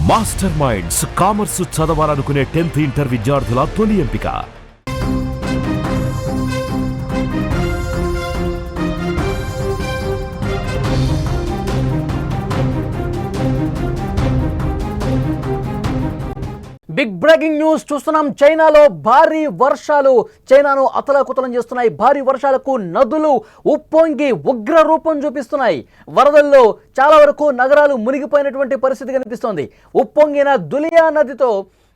Master minds commerce చదవాలనుకునే 10th inter విద్యార్థుల తొలి ఎంపిక. బిగ్ బ్రేకింగ్ న్యూస్ చూస్తున్నాం. చైనాలో భారీ వర్షాలు చైనాను అతలాకుతలం చేస్తున్నాయి. భారీ వర్షాలకు నదులు ఉప్పొంగి ఉగ్ర రూపం చూపిస్తున్నాయి. వరదల్లో చాలా వరకు నగరాలు మునిగిపోయినటువంటి పరిస్థితి కనిపిస్తోంది. ఉప్పొంగిన దులియా నదితో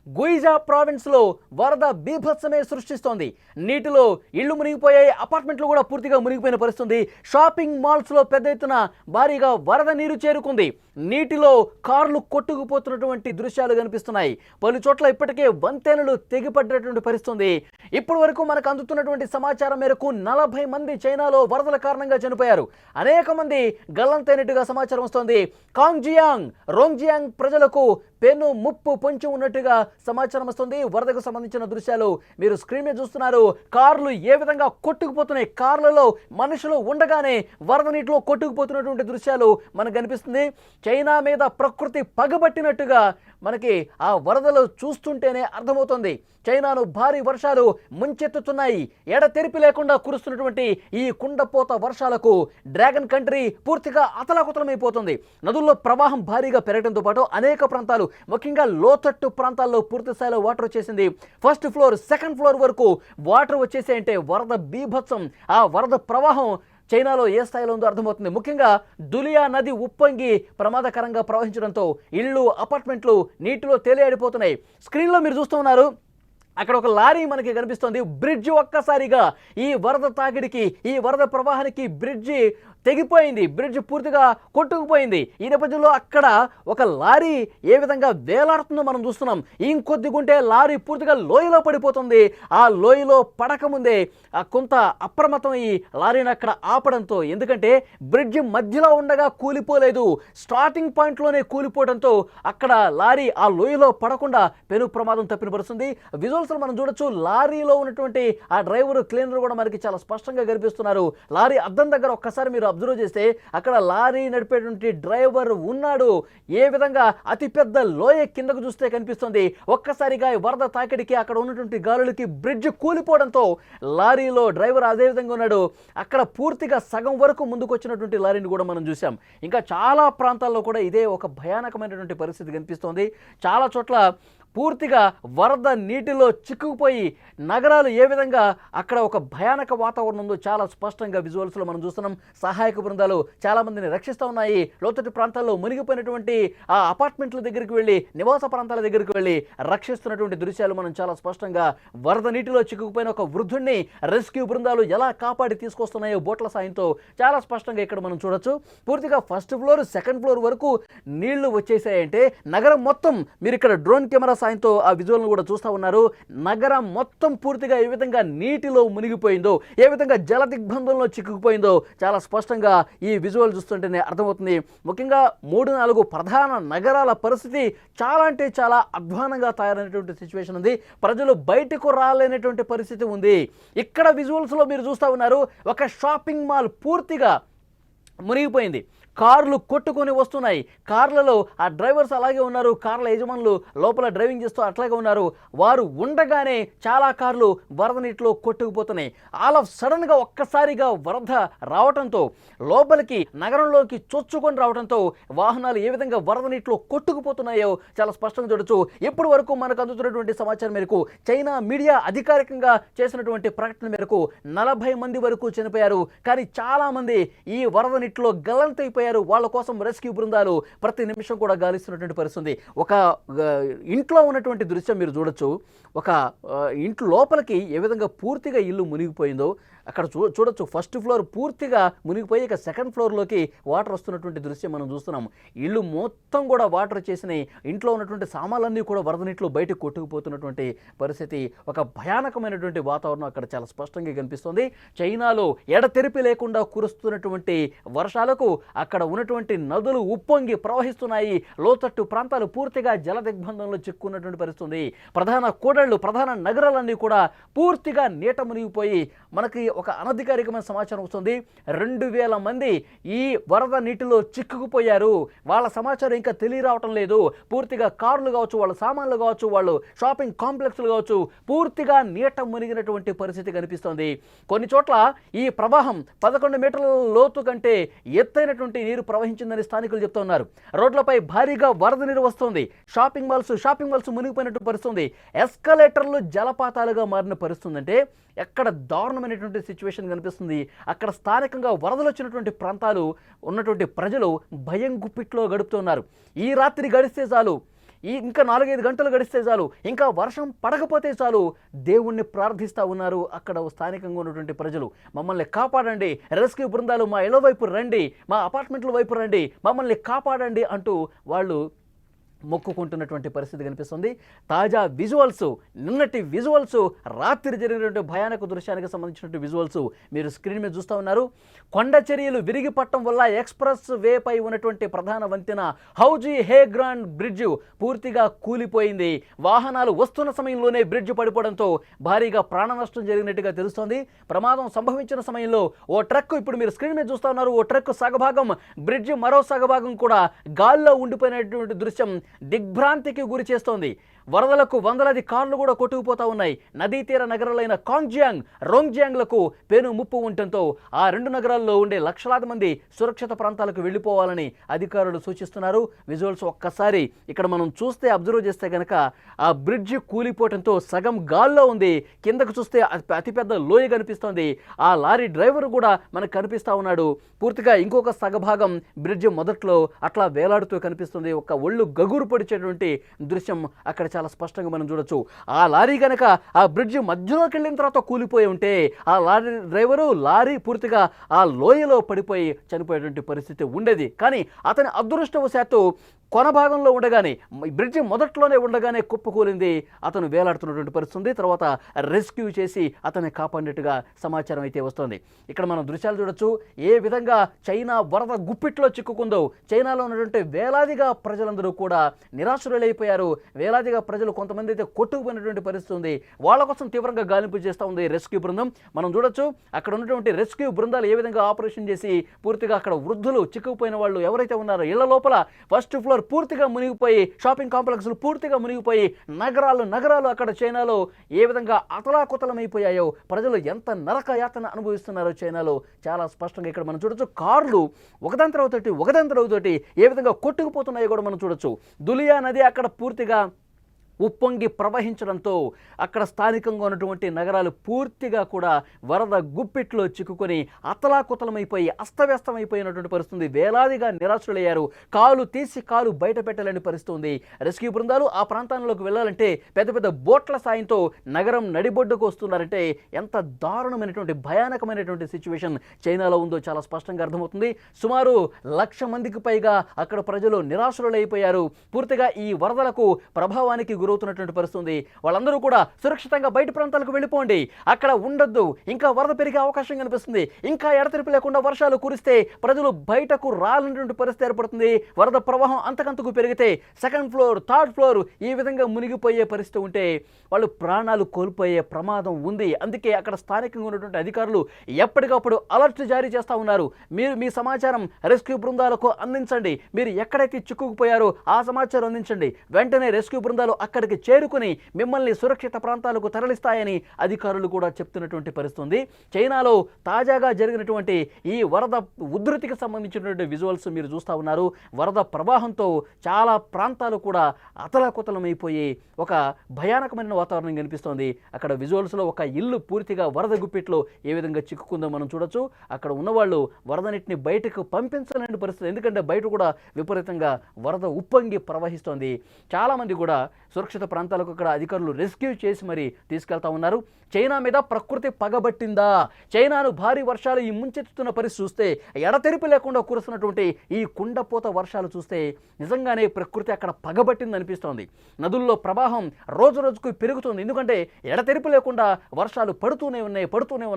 గుయిజా ప్రావిన్స్లో వరద బీభత్సమే సృష్టిస్తోంది. నీటిలో ఇళ్లు మునిగిపోయాయి, అపార్ట్మెంట్లు కూడా పూర్తిగా మునిగిపోయిన పరిస్థితి. షాపింగ్ మాల్స్లో పెద్ద ఎత్తున భారీగా వరద నీరు చేరుకుంది. నీటిలో కార్లు కొట్టుకుపోతున్నటువంటి దృశ్యాలు కనిపిస్తున్నాయి. పలు చోట్ల ఇప్పటికే వంతెనలు తెగిపడ్డటువంటి పరిస్థితి. ఇప్పటి వరకు మనకు అందుతున్నటువంటి సమాచారం మేరకు 40 మంది చైనాలో వరదల కారణంగా చనిపోయారు. అనేక మంది గల్లంతైనట్టుగా సమాచారం వస్తోంది. కాంగ్జియాంగ్, రోంగ్జియాంగ్ ప్రజలకు పెను ముప్పు పొంచి ఉన్నట్టుగా సమాచారం వస్తుంది. వరదకు సంబంధించిన దృశ్యాలు మీరు స్క్రీన్ మీద చూస్తున్నారు. కార్లు ఏ విధంగా కొట్టుకుపోతున్నాయి, కార్లలో మనుషులు ఉండగానే వరద నీటిలో కొట్టుకుపోతున్నటువంటి దృశ్యాలు మనకు కనిపిస్తుంది. చైనా మీద ప్రకృతి పగబట్టినట్టుగా మనకి ఆ వరదలు చూస్తుంటేనే అర్థమవుతుంది. చైనాను భారీ వర్షాలు ముంచెత్తుతున్నాయి. ఎడతెరిపి లేకుండా కురుస్తున్నటువంటి ఈ కుండపోత వర్షాలకు డ్రాగన్ కంట్రీ పూర్తిగా అతలాకుతలమైపోతుంది. నదుల్లో ప్రవాహం భారీగా పెరగడంతో పాటు అనేక ప్రాంతాలు, ముఖ్యంగా లోతట్టు ప్రాంతాల్లో పూర్తి స్థాయిలో వాటర్ వచ్చేసింది. ఫస్ట్ ఫ్లోర్, సెకండ్ ఫ్లోర్ వరకు వాటర్ వచ్చేసాయంటే వరద బీభత్సం, ఆ వరద ప్రవాహం చైనాలో ఏ స్థాయిలో ఉందో అర్థమవుతుంది. ముఖ్యంగా దులియా నది ఉప్పొంగి ప్రమాదకరంగా ప్రవహించడంతో ఇళ్ళు, అపార్ట్మెంట్లు నీటిలో తేలియాడిపోతున్నాయి. స్క్రీన్లో మీరు చూస్తూ ఉన్నారు, అక్కడ ఒక లారీ మనకి కనిపిస్తోంది. బ్రిడ్జ్ ఒక్కసారిగా ఈ వరద తాకిడికి, ఈ వరద ప్రవాహానికి బ్రిడ్జి తెగిపోయింది. బ్రిడ్జ్ పూర్తిగా కొట్టుకుపోయింది. ఈ నేపథ్యంలో అక్కడ ఒక లారీ ఏ విధంగా వేలాడుతుందో మనం చూస్తున్నాం. ఇంకొద్దిగుంటే లారీ పూర్తిగా లోయలో పడిపోతుంది. ఆ లోయలో పడకముందే కొంత అప్రమత్తం ఈ లారీని అక్కడ ఆపడంతో, ఎందుకంటే బ్రిడ్జ్ మధ్యలో ఉండగా కూలిపోలేదు, స్టార్టింగ్ పాయింట్లోనే కూలిపోవడంతో అక్కడ లారీ ఆ లోయలో పడకుండా పెను ప్రమాదం తప్పిన పరుస్తుంది. విజువల్స్ మనం చూడొచ్చు. లారీలో ఉన్నటువంటి ఆ డ్రైవర్, క్లీనర్ కూడా మనకి చాలా స్పష్టంగా కనిపిస్తున్నారు. లారీ అద్దం దగ్గర ఒక్కసారి మీరు అబ్జర్వ్ చేస్తే అక్కడ లారీ నడిపేటువంటి డ్రైవర్ ఉన్నాడు. ఏ విధంగా అతిపెద్ద లోయ కిందకు చూస్తే కనిపిస్తుంది. ఒక్కసారిగా వరద తాకిడికి, అక్కడ ఉన్నటువంటి గాలులకి బ్రిడ్జ్ కూలిపోవడంతో లారీలో డ్రైవర్ అదే విధంగా ఉన్నాడు. అక్కడ పూర్తిగా సగం వరకు ముందుకు వచ్చినటువంటి లారీని కూడా మనం చూసాం. ఇంకా చాలా ప్రాంతాల్లో కూడా ఇదే ఒక భయానకమైనటువంటి పరిస్థితి కనిపిస్తోంది. చాలా చోట్ల పూర్తిగా వరద నీటిలో చిక్కుకుపోయి నగరాలు ఏ విధంగా అక్కడ ఒక భయానక వాతావరణం ఉందో చాలా స్పష్టంగా విజువల్స్లో మనం చూస్తున్నాం. సహాయక బృందాలు చాలామందిని రక్షిస్తూ ఉన్నాయి. లోతట్టు ప్రాంతాల్లో మునిగిపోయినటువంటి ఆ అపార్ట్మెంట్ల దగ్గరికి వెళ్ళి, నివాస ప్రాంతాల దగ్గరికి వెళ్ళి రక్షిస్తున్నటువంటి దృశ్యాలు మనం చాలా స్పష్టంగా, వరద నీటిలో చిక్కుకుపోయిన ఒక వృద్ధుడిని రెస్క్యూ బృందాలు ఎలా కాపాడి తీసుకొస్తున్నాయో బోట్ల సాయంతో చాలా స్పష్టంగా ఇక్కడ మనం చూడొచ్చు. పూర్తిగా ఫస్ట్ ఫ్లోర్, సెకండ్ ఫ్లోర్ వరకు నీళ్లు వచ్చేసాయంటే నగరం మొత్తం, మీరు ఇక్కడ డ్రోన్ కెమెరా సాయంతో ఆ విజువల్ను కూడా చూస్తూ ఉన్నారు. నగరం మొత్తం పూర్తిగా ఏ విధంగా నీటిలో మునిగిపోయిందో, ఏ విధంగా జల దిగ్బంధంలో చిక్కుకుపోయిందో చాలా స్పష్టంగా ఈ విజువల్ చూస్తుంటేనే అర్థమవుతుంది. ముఖ్యంగా 3-4 ప్రధాన నగరాల పరిస్థితి చాలా అంటే చాలా అధ్వానంగా తయారైనటువంటి సిచ్యువేషన్ ఉంది. ప్రజలు బయటకు రాలేనటువంటి పరిస్థితి ఉంది. ఇక్కడ విజువల్స్లో మీరు చూస్తూ ఉన్నారు, ఒక షాపింగ్ మాల్ పూర్తిగా మునిగిపోయింది. కార్లు కొట్టుకొని వస్తున్నాయి. కార్లలో ఆ డ్రైవర్స్ అలాగే ఉన్నారు, కార్ల యజమానులు లోపల డ్రైవింగ్ చేస్తూ అట్లాగే ఉన్నారు. వారు ఉండగానే చాలా కార్లు వరద నీటిలో కొట్టుకుపోతున్నాయి. ఆల్ ఆఫ్ సడన్గా ఒక్కసారిగా వరద రావడంతో, లోపలికి నగరంలోకి చొచ్చుకొని రావడంతో వాహనాలు ఏ విధంగా వరద నీటిలో కొట్టుకుపోతున్నాయో చాలా స్పష్టంగా చూడొచ్చు. ఇప్పటి వరకు మనకు అందుతున్నటువంటి సమాచారం మేరకు, చైనా మీడియా అధికారికంగా చేసినటువంటి ప్రకటన మేరకు 40 మంది వరకు చనిపోయారు. కానీ చాలామంది ఈ వరద నీటిలో గల్లంతైపోయారు. వాళ్ళ కోసం రెస్క్యూ బృందాలు ప్రతి నిమిషం కూడా గాలిస్తున్నటువంటి పరిస్థితి. ఒక ఇంట్లో ఉన్నటువంటి దృశ్యం మీరు చూడొచ్చు. ఒక ఇంట్లో లోపలికి ఏ విధంగా పూర్తిగా ఇల్లు మునిగిపోయిందో అక్కడ చూడొచ్చు. ఫస్ట్ ఫ్లోర్ పూర్తిగా మునిగిపోయి ఇక సెకండ్ ఫ్లోర్లోకి వాటర్ వస్తున్నటువంటి దృశ్యం మనం చూస్తున్నాం. ఇల్లు మొత్తం కూడా వాటర్ వచ్చేసినాయి. ఇంట్లో ఉన్నటువంటి సామాన్లన్నీ కూడా వరద నీటిలో బయటకు కొట్టుకుపోతున్నటువంటి పరిస్థితి. ఒక భయానకమైనటువంటి వాతావరణం అక్కడ చాలా స్పష్టంగా కనిపిస్తుంది. చైనాలో ఎడతెరిపి లేకుండా కురుస్తున్నటువంటి వర్షాలకు అక్కడ ఉన్నటువంటి నదులు ఉప్పొంగి ప్రవహిస్తున్నాయి. లోతట్టు ప్రాంతాలు పూర్తిగా జల దిగ్బంధంలో చిక్కున్నటువంటి పరిస్థితుంది. ప్రధాన కూడళ్లు, ప్రధాన నగరాలన్నీ కూడా పూర్తిగా నీట మునిగిపోయి మనకి ఒక అనధికారికమైన సమాచారం వస్తుంది. 2000 మంది ఈ వరద నీటిలో చిక్కుకుపోయారు. వాళ్ళ సమాచారం ఇంకా తెలియరావటం లేదు. పూర్తిగా కార్లు కావచ్చు, వాళ్ళ సామాన్లు కావచ్చు, వాళ్ళు షాపింగ్ కాంప్లెక్స్లు కావచ్చు, పూర్తిగా నీట మునిగినటువంటి పరిస్థితి కనిపిస్తోంది. కొన్ని చోట్ల ఈ ప్రవాహం 11 మీటర్ల లోతు కంటే ఎత్తైనటువంటి నీరు ప్రవహించిందని స్థానికులు చెప్తున్నారు. రోడ్లపై భారీగా వరద నీరు వస్తుంది. షాపింగ్ మాల్స్ మునిగిపోయినట్టు పరిస్థితుంది. ఎస్కలేటర్లు జలపాతాలుగా మారిన పరిస్థితుంది. అంటే ఎక్కడ దారుణమైనటువంటి సిచ్యువేషన్ కనిపిస్తుంది. అక్కడ స్థానికంగా వరదలు వచ్చినటువంటి ప్రాంతాలు ఉన్నటువంటి ప్రజలు భయం గుప్పిట్లో గడుపుతున్నారు. ఈ రాత్రి గడిస్తే చాలు, ఇంకా 4-5 గంటలు గడిస్తే చాలు, ఇంకా వర్షం పడకపోతే చాలు దేవుణ్ణి ప్రార్థిస్తూ ఉన్నారు అక్కడ స్థానికంగా ఉన్నటువంటి ప్రజలు. మమ్మల్ని కాపాడండి, రెస్క్యూ బృందాలు మా ఇళ్ల వైపు రండి, మా అపార్ట్మెంట్ల వైపు రండి, మమ్మల్ని కాపాడండి అంటూ వాళ్ళు మొక్కుకుంటున్నటువంటి పరిస్థితి కనిపిస్తుంది. తాజా విజువల్స్, నిన్నటి విజువల్స్, రాత్రి జరిగినటువంటి భయానక దృశ్యానికి సంబంధించినటువంటి విజువల్స్ మీరు స్క్రీన్ మీద చూస్తూ ఉన్నారు. కొండ చర్యలు విరిగిపట్టడం వల్ల ఎక్స్ప్రెస్ వేపై ఉన్నటువంటి ప్రధాన వంతెన హౌజీ హే గ్రాండ్ బ్రిడ్జ్ పూర్తిగా కూలిపోయింది. వాహనాలు వస్తున్న సమయంలోనే బ్రిడ్జ్ పడిపోవడంతో భారీగా ప్రాణ నష్టం జరిగినట్టుగా తెలుస్తోంది. ప్రమాదం సంభవించిన సమయంలో ఓ ట్రక్, ఇప్పుడు మీరు స్క్రీన్ మీద చూస్తూ ఉన్నారు, ఓ ట్రక్ సగభాగం, బ్రిడ్జ్ మరో సగభాగం కూడా గాల్లో ఉండిపోయినటువంటి దృశ్యం దిగ్భ్రాంతికి గురి చేస్తోంది. వరదలకు వందలాది కార్లు కూడా కొట్టుకుపోతా ఉన్నాయి. నదీ తీర నగరాలైన కాంగ్జియాంగ్, రోంగ్జియాంగ్లకు పెను ముప్పు ఉండటంతో ఆ 2 నగరాల్లో ఉండే లక్షలాది మంది సురక్షిత ప్రాంతాలకు వెళ్ళిపోవాలని అధికారులు సూచిస్తున్నారు. విజువల్స్ ఒక్కసారి ఇక్కడ మనం చూస్తే, అబ్జర్వ్ చేస్తే కనుక ఆ బ్రిడ్జ్ కూలిపోవడంతో సగం గాల్లో ఉంది. కిందకు చూస్తే అతిపెద్ద లోయ కనిపిస్తోంది. ఆ లారీ డ్రైవర్ కూడా మనకు కనిపిస్తూ ఉన్నాడు. పూర్తిగా ఇంకొక సగభాగం బ్రిడ్జ్ మొదట్లో అట్లా వేలాడుతూ కనిపిస్తుంది. ఒక ఒళ్ళు గగురు పొడిచేటువంటి దృశ్యం అక్కడ చాలా స్పష్టంగా మనం చూడొచ్చు. ఆ లారీ కనుక ఆ బ్రిడ్జ్ మధ్యలోకి వెళ్ళిన తర్వాత కూలిపోయి ఉంటే ఆ లారీ డ్రైవరు, లారీ పూర్తిగా ఆ లోయలో పడిపోయి చనిపోయేటువంటి పరిస్థితి ఉండేది. కానీ అతని అదృష్టవశాత్తు కొన భాగంలో ఉండగానే, బ్రిడ్జి మొదట్లోనే ఉండగానే కుప్పకూలింది. అతను వేలాడుతున్నటువంటి పరిస్థితి. తర్వాత రెస్క్యూ చేసి అతన్ని కాపాడినట్టుగా సమాచారం అయితే వస్తుంది. ఇక్కడ మనం దృశ్యాలు చూడొచ్చు ఏ విధంగా చైనా వరద గుప్పిట్లో చిక్కుకుందో. చైనాలో ఉన్నటువంటి వేలాదిగా ప్రజలందరూ కూడా నిరాశ్రులైపోయారు. వేలాదిగా ప్రజలు, కొంతమంది అయితే కొట్టుకుపోయినటువంటి పరిస్థితి ఉంది. వాళ్ళ కోసం తీవ్రంగా గాలింపు చేస్తూ ఉంది రెస్క్యూ బృందం. మనం చూడొచ్చు అక్కడ ఉన్నటువంటి రెస్క్యూ బృందాలు ఏ విధంగా ఆపరేషన్ చేసి పూర్తిగా అక్కడ వృద్ధులు, చిక్కుకుపోయిన వాళ్ళు ఎవరైతే ఉన్నారో ఇళ్ల లోపల ఫస్ట్ ఫ్లోర్ పూర్తిగా మునిగిపోయి, షాపింగ్ కాంప్లెక్స్లు పూర్తిగా మునిగిపోయి, నగరాలు అక్కడ చైనాలో ఏ విధంగా అతలాకుతలమైపోయాయో, ప్రజలు ఎంత నరక యాతన అనుభవిస్తున్నారో చైనాలో చాలా స్పష్టంగా ఇక్కడ మనం చూడొచ్చు. కార్లు ఒకదాని తర్వాత ఏ విధంగా కొట్టుకుపోతున్నాయో కూడా మనం చూడొచ్చు. దులియా నది అక్కడ పూర్తిగా ఉప్పొంగి ప్రవహించడంతో అక్కడ స్థానికంగా ఉన్నటువంటి నగరాలు పూర్తిగా కూడా వరద గుప్పిట్లో చిక్కుకొని అతలాకుతలమైపోయి అస్తవ్యస్తమైపోయినటువంటి పరిస్థితి. వేలాదిగా నిరాశ్రులయ్యారు. కాలు తీసి కాలు బయట పెట్టలేని పరిస్థితి ఉంది. రెస్క్యూ బృందాలు ఆ ప్రాంతాల్లోకి వెళ్ళాలంటే పెద్ద పెద్ద బోట్ల సాయంతో నగరం నడిబొడ్డుకు వస్తున్నారంటే ఎంత దారుణమైనటువంటి, భయానకమైనటువంటి సిచ్యువేషన్ చైనాలో ఉందో చాలా స్పష్టంగా అర్థమవుతుంది. సుమారు 1,00,000 మందికి పైగా అక్కడ ప్రజలు నిరాశ్రులైపోయారు. పూర్తిగా ఈ వరదలకు ప్రభావానికి గురవుతున్నటువంటి పరిస్థితి. వాళ్ళందరూ కూడా సురక్షితంగా బయట ప్రాంతాలకు వెళ్ళిపోండి, అక్కడ ఉండొద్దు, ఇంకా వరద పెరిగే అవకాశం కనిపిస్తుంది, ఇంకా ఎడతెరిపి లేకుండా వర్షాలు కురిస్తే ప్రజలు బయటకు రాలనేటువంటి పరిస్థితి ఏర్పడుతుంది. వరద ప్రవాహం అంతకంతకు పెరిగితే 2nd ఫ్లోర్ 3rd ఫ్లోర్ ఈ విధంగా మునిగిపోయే పరిస్థితి ఉంటే వాళ్ళు ప్రాణాలు కోల్పోయే ప్రమాదం ఉంది. అందుకే అక్కడ స్థానికంగా ఉన్నటువంటి అధికారులు ఎప్పటికప్పుడు అలర్ట్ జారీ చేస్తూ ఉన్నారు. మీరు మీ సమాచారం రెస్క్యూ బృందాలకు అందించండి. మీరు ఎక్కడైతే చిక్కుకుపోయారో ఆ సమాచారం అందించండి. వెంటనే రెస్క్యూ బృందాలు అక్కడికి చేరుకుని మిమ్మల్ని సురక్షిత ప్రాంతాలకు తరలిస్తాయని అధికారులు కూడా చెప్తున్నటువంటి పరిస్థితి. చైనాలో తాజాగా జరిగినటువంటి ఈ వరద ఉధృతికి సంబంధించినటువంటి విజువల్స్ మీరు చూస్తూ ఉన్నారు. వరద ప్రవాహంతో చాలా ప్రాంతాలు కూడా అతలాకుతలమైపోయి ఒక భయానకమైన వాతావరణం కనిపిస్తోంది. అక్కడ విజువల్స్లో ఒక ఇల్లు పూర్తిగా వరద గుప్పిట్లో ఏ విధంగా చిక్కుకుందో మనం చూడొచ్చు. అక్కడ ఉన్నవాళ్ళు వరద నీటిని బయటకు పంపించలేని పరిస్థితి. ఎందుకంటే బయట కూడా విపరీతంగా వరద ఉప్పొంగి ప్రవహిస్తోంది. చాలామంది కూడా సురక్షిత సురక్షిత ప్రాంతాలకు ఇక్కడ అధికారులు రెస్క్యూ చేసి మరి తీసుకెళ్తా ఉన్నారు. చైనా మీద ప్రకృతి పగబట్టిందా? చైనాను భారీ వర్షాలు ఈ ముంచెత్తుతున్న పరిస్థితి చూస్తే, ఎడతెరిపి లేకుండా కురుస్తున్నటువంటి ఈ కుండపోత వర్షాలు చూస్తే నిజంగానే ప్రకృతి అక్కడ పగబట్టింది అనిపిస్తోంది. నదుల్లో ప్రవాహం రోజు రోజుకు పెరుగుతుంది. ఎందుకంటే ఎడతెరిపి లేకుండా వర్షాలు పడుతూనే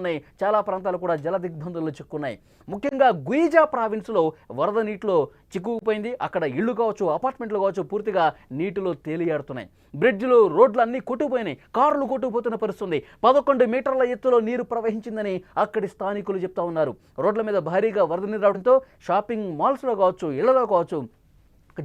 ఉన్నాయి. చాలా ప్రాంతాలు కూడా జల దిగ్బంధంలో చిక్కున్నాయి. ముఖ్యంగా గుయిజా ప్రావిన్స్లో వరద నీటిలో చిక్కుకుపోయింది. అక్కడ ఇళ్లు కావచ్చు, అపార్ట్మెంట్లు కావచ్చు పూర్తిగా నీటిలో తేలియాడుతున్నాయి. బ్రిడ్జ్లు, రోడ్లు అన్నీ కొట్టుకుపోయినాయి. కార్లు కొట్టుకుపోతున్న పరిస్థితుంది. 11 మీటర్ల ఎత్తులో నీరు ప్రవహించిందని అక్కడి స్థానికులు చెప్తా ఉన్నారు. రోడ్ల మీద భారీగా వరద నీరు రావడంతో షాపింగ్ మాల్స్లో కావచ్చు, ఇళ్లలో కావచ్చు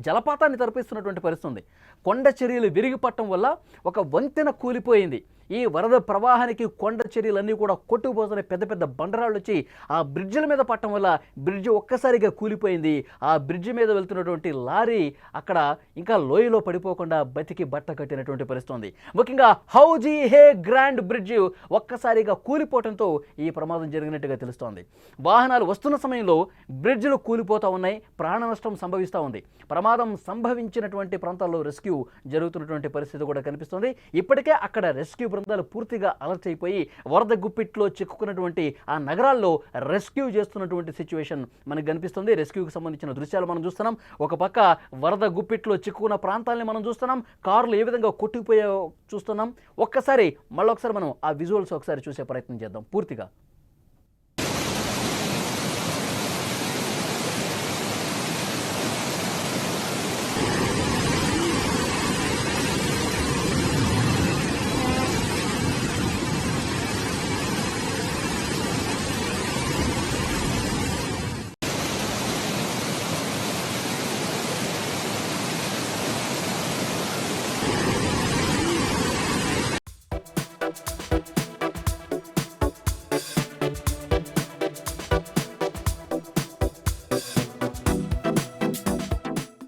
జలపాతాన్ని తలపిస్తున్నటువంటి పరిస్థితుంది. కొండ చర్యలు విరిగిపట్టడం వల్ల ఒక వంతెన కూలిపోయింది. ఈ వరద ప్రవాహానికి కొండ చర్యలన్నీ కూడా కొట్టుకుపోతున్న పెద్ద పెద్ద బండరాళ్ళు వచ్చి ఆ బ్రిడ్జిల మీద పట్టడం వల్ల బ్రిడ్జి ఒక్కసారిగా కూలిపోయింది. ఆ బ్రిడ్జి మీద వెళ్తున్నటువంటి లారీ అక్కడ ఇంకా లోయలో పడిపోకుండా బతికి బట్ట కట్టినటువంటి పరిస్థితుంది. ముఖ్యంగా హౌజీ హే గ్రాండ్ బ్రిడ్జి ఒక్కసారిగా కూలిపోవడంతో ఈ ప్రమాదం జరిగినట్టుగా తెలుస్తోంది. వాహనాలు వస్తున్న సమయంలో బ్రిడ్జిలు కూలిపోతూ ఉన్నాయి. ప్రాణ నష్టం సంభవిస్తూ ఉంది. ప్రమాదం సంభవించినటువంటి ప్రాంతాల్లో రెస్క్యూ జరుగుతున్నటువంటి పరిస్థితి కూడా కనిపిస్తుంది. ఇప్పటికే అక్కడ రెస్క్యూ బృందాలు పూర్తిగా అలర్ట్ అయిపోయి వరద గుప్పిట్లో చిక్కుకున్నటువంటి ఆ నగరాల్లో రెస్క్యూ చేస్తున్నటువంటి సిచ్యువేషన్ మనకు కనిపిస్తుంది. రెస్క్యూకి సంబంధించిన దృశ్యాలు మనం చూస్తున్నాం. ఒక పక్క వరద గుప్పిట్లో చిక్కుకున్న ప్రాంతాలని మనం చూస్తున్నాం. కార్లు ఏ విధంగా కొట్టుకుపోయో చూస్తున్నాం. మళ్ళొకసారి మనం ఆ విజువల్స్ ఒకసారి చూసే ప్రయత్నం చేద్దాం పూర్తిగా.